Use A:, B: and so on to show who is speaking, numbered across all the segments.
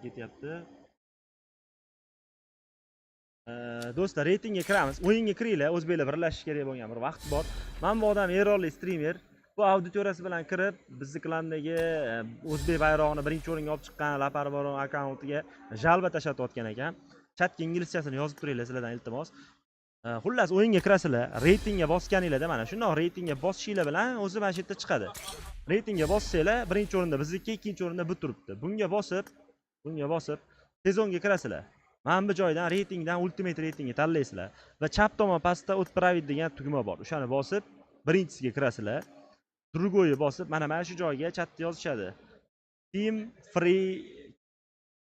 A: ketyapti. Do'stlar, reytingga kiramiz. O'yinga kiringlar, o'zbeklar birlashish kerak bo'lgan bir vaqt bor. Men bu odam errorli streamer. Bu auditoriyasi bilan kirib, bizni klandagi o'zbek bayrog'ini birinchi o'ringa olib chiqqan Lapar Baron akkauntiga jalba tashlatayotgan ekan. Chatga inglizchasini yozib turinglar sizlardan iltimos. Xullas o'yinga kirasizlar, reytingga bosganinglarda mana shundoq reytingga bosishinglar bilan o'zi mana shu yerda chiqadi. Reytingga bossanglar, birinchi o'rinda bizniki, ikkinchi o'rinda bu turibdi. Bunga bosib sezonga kirasizlar. Mana bu joydan reytingdan ultimate reytingni tanlaysizlar va chap tomon pastda отправить degan tugma bor. O'shani bosib birinchisiga kirasizlar. Drugoyi bosib mana shu joyga chatda yozishadi. Team free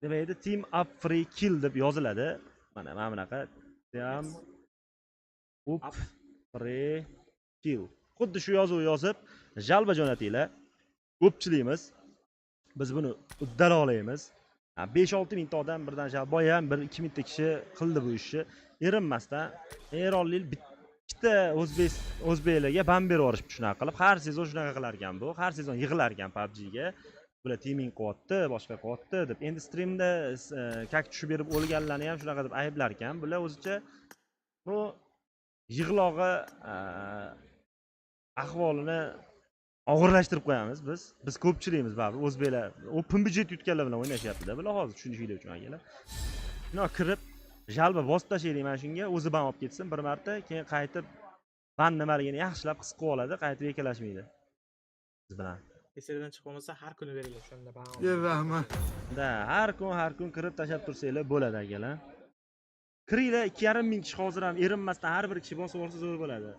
A: nima edi? Team up free kill deb yoziladi. Mana bunaqa team up free kill. Xuddi shu yozuvni yozib jalba jo'natinglar. Ko'pchiligimiz biz buni uddala olamiz. 5-6 mingta odam birdan boya ham 1-2 mingta kishi qildi bu ishni. Erinmasdan errorli bitta o'zbeklarga ban berib yuborishibdi shunaqa qilib. Har sezon shunaqa qilar ekan bu. Har sezon yig'lar ekan PUBG ga. Bular teaming qilyapti, boshqa qilyapti deb. Endi streamda kak tushib berib o'lganlarni ham shunaqa deb ayblar ekan. Bular o'zicha bu yig'log'i ahvolini og'irlashtirib qo'yamiz biz. Biz ko'pchiligimiz baribir o'zbeklar open budjet yutganlar bilan o'ynashyapti-da. Bular hozir tushunishinglar uchun akalar. Shuna kirib jalba bosib tashlaylik mana shunga, o'zi ban olib ketsin bir marta, keyin qaytib ban nimaligini yaxshilab his qilib oladi, qaytib ekalashmaydi. Biz bilan.
B: Esingizdan chiqib qolmasa har kuni beringlar shunda ban olib.
C: Rahmat.
A: Da, har kun kirib tashlab tursanglar bo'ladi akalar. Kiringlar, 2,5 ming kishi hozir ham erinmasdan har bir kishi bosib olsa zo'r bo'ladi.